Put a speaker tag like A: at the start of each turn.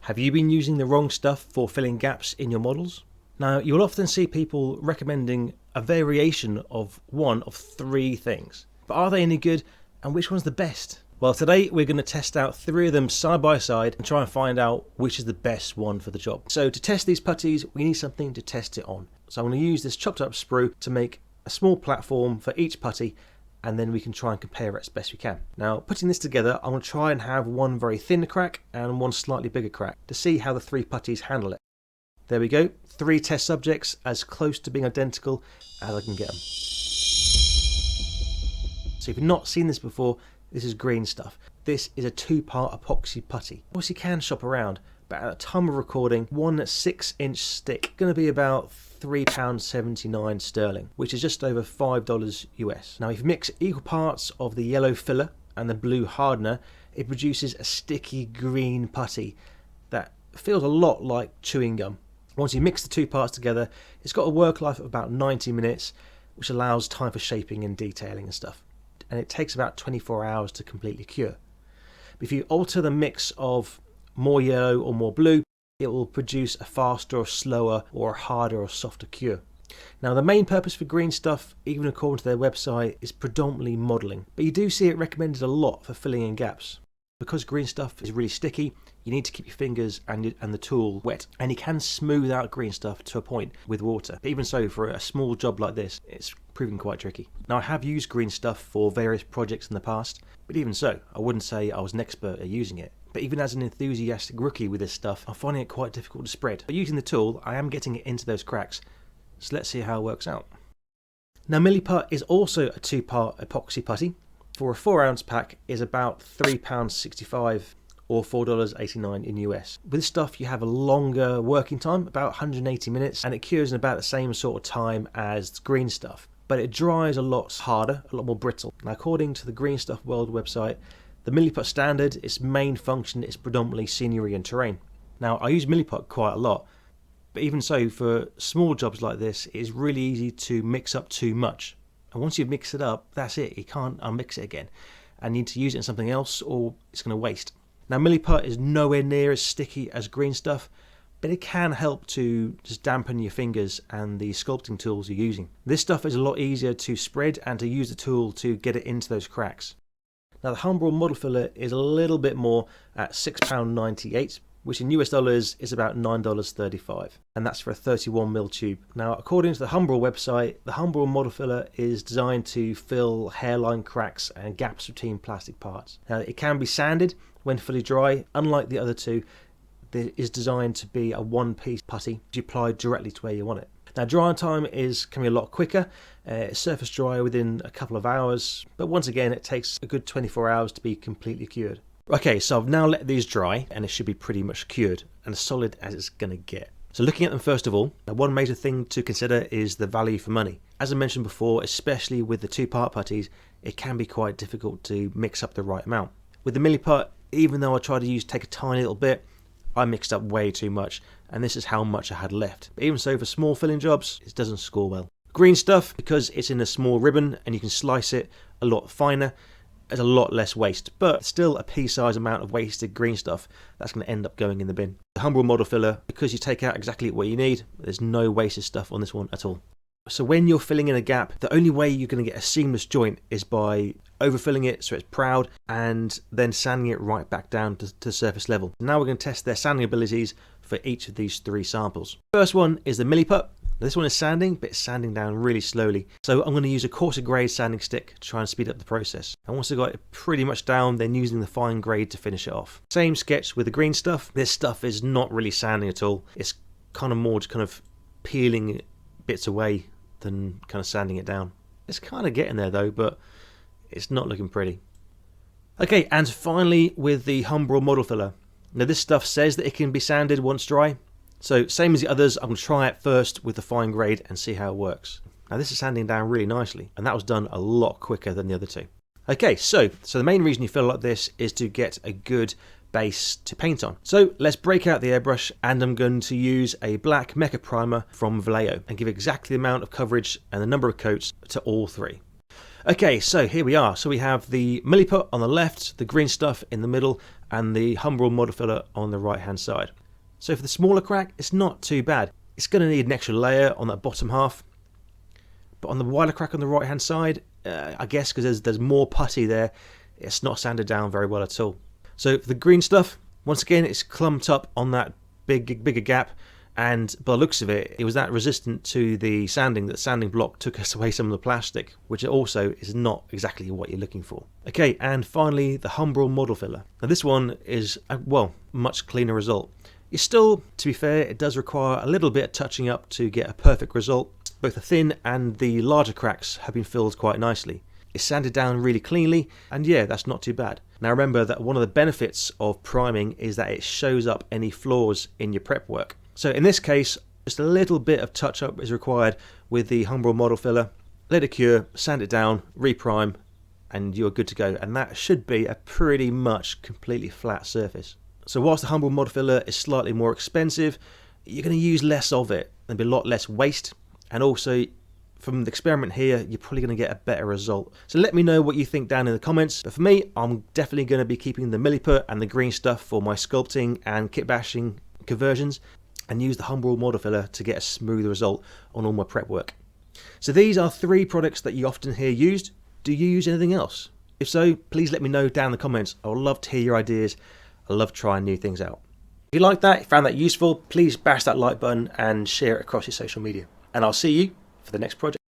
A: Have you been using the wrong stuff for filling gaps in your models? Now, you'll often see people recommending a variation of one of three things. But are they any good, and which one's the best? Well, today we're going to test out three of them side by side and try and find out which is the best one for the job. So to test these putties, we need something to test it on. So I'm going to use this chopped up sprue to make a small platform for each putty, and then we can try and compare it as best we can. Now, putting this together, I'm going to try and have one very thin crack and one slightly bigger crack to see how the three putties handle it. There we go, 3 test subjects as close to being identical as I can get them. So if you've not seen this before, this is green stuff. This is a 2-part epoxy putty. Of course you can shop around, but at the time of recording, one 6-inch stick going to be about £3.79 sterling, which is just over $5 US. Now if you mix equal parts of the yellow filler and the blue hardener, it produces a sticky green putty that feels a lot like chewing gum. Once you mix the 2 parts together, it's got a work life of about 90 minutes, which allows time for shaping and detailing and stuff. And it takes about 24 hours to completely cure. But if you alter the mix of more yellow or more blue, it will produce a faster or slower or a harder or softer cure. Now the main purpose for green stuff, even according to their website, is predominantly modelling. But you do see it recommended a lot for filling in gaps. Because green stuff is really sticky, you need to keep your fingers and the tool wet, and you can smooth out green stuff to a point with water. But even so, for a small job like this, it's proving quite tricky. Now I have used green stuff for various projects in the past, but even so, I wouldn't say I was an expert at using it. But even as an enthusiastic rookie with this stuff, I'm finding it quite difficult to spread. But using the tool, I am getting it into those cracks, so let's see how it works out. Now Milliput is also a 2-part epoxy putty. For a 4-ounce pack is about £3.65 or $4.89 in US. With this stuff you have a longer working time, about 180 minutes, and it cures in about the same sort of time as green stuff. But it dries a lot harder, a lot more brittle. Now according to the Green Stuff World website, the Milliput standard, its main function is predominantly scenery and terrain. Now I use Milliput quite a lot, but even so, for small jobs like this, it is really easy to mix up too much. And once you mix it up, that's it. You can't unmix it again. And you need to use it in something else or it's going to waste. Now Milliput is nowhere near as sticky as green stuff, but it can help to just dampen your fingers and the sculpting tools you're using. This stuff is a lot easier to spread and to use the tool to get it into those cracks. Now the Humbrol model filler is a little bit more at £6.98, which in US dollars is about $9.35, and that's for a 31mm tube. Now according to the Humbrol website, the Humbrol model filler is designed to fill hairline cracks and gaps between plastic parts. Now it can be sanded when fully dry. Unlike the other two, it is designed to be a one-piece putty to apply directly to where you want it. Now drying time can be a lot quicker. It's surface dry within a couple of hours, but once again it takes a good 24 hours to be completely cured. Okay, so I've now let these dry and it should be pretty much cured and as solid as it's going to get. So looking at them first of all, one major thing to consider is the value for money. As I mentioned before, especially with the 2-part putties, it can be quite difficult to mix up the right amount. With the Milliput, even though I tried to take a tiny little bit, I mixed up way too much, and this is how much I had left. But even so, for small filling jobs, it doesn't score well. Green stuff, because it's in a small ribbon and you can slice it a lot finer, there's a lot less waste, but still a pea-sized amount of wasted green stuff that's going to end up going in the bin. The Humbrol model filler, because you take out exactly what you need, there's no wasted stuff on this one at all. So when you're filling in a gap, the only way you're going to get a seamless joint is by overfilling it so it's proud and then sanding it right back down to surface level. Now we're going to test their sanding abilities for each of these 3 samples. First one is the Milliput. This one is sanding, but it's sanding down really slowly. So I'm going to use a coarser grade sanding stick to try and speed up the process. And once I've got it pretty much down, then using the fine grade to finish it off. Same sketch with the green stuff. This stuff is not really sanding at all. It's kind of more just kind of peeling bits away than kind of sanding it down. It's kind of getting there though, but it's not looking pretty. Okay, and finally with the Humbrol model filler. Now this stuff says that it can be sanded once dry. So same as the others, I'm going to try it first with the fine grade and see how it works. Now this is sanding down really nicely, and that was done a lot quicker than the other two. Okay, so the main reason you fill like this is to get a good base to paint on. So let's break out the airbrush, and I'm going to use a black Mecha primer from Vallejo and give exactly the amount of coverage and the number of coats to all 3. Okay, so here we are. So we have the Milliput on the left, the green stuff in the middle, and the Humbrol model filler on the right hand side. So for the smaller crack, it's not too bad. It's going to need an extra layer on that bottom half, but on the wider crack on the right hand side, I guess because there's more putty there, it's not sanded down very well at all. So for the green stuff, once again, it's clumped up on that bigger gap, and by the looks of it, it was that resistant to the sanding that the sanding block took us away some of the plastic, which also is not exactly what you're looking for. Okay, and finally the Humbrol model filler. Now this one is a much cleaner result. It's still, to be fair, it does require a little bit of touching up to get a perfect result. Both the thin and the larger cracks have been filled quite nicely. It's sanded down really cleanly, and yeah, that's not too bad. Now remember that one of the benefits of priming is that it shows up any flaws in your prep work. So in this case, just a little bit of touch up is required with the Humbrol model filler. Let it cure, sand it down, reprime, and you're good to go. And that should be a pretty much completely flat surface. So whilst the Humbrol model filler is slightly more expensive, you're going to use less of it. There'll be a lot less waste, and also from the experiment here, you're probably going to get a better result. So let me know what you think down in the comments. But for me, I'm definitely going to be keeping the Milliput and the green stuff for my sculpting and kit bashing conversions, and use the Humbrol model filler to get a smooth result on all my prep work. So these are 3 products that you often hear used. Do you use anything else? If so, please let me know down in the comments. I would love to hear your ideas. I love trying new things out. If you like that, if you found that useful, please bash that like button and share it across your social media. And I'll see you for the next project.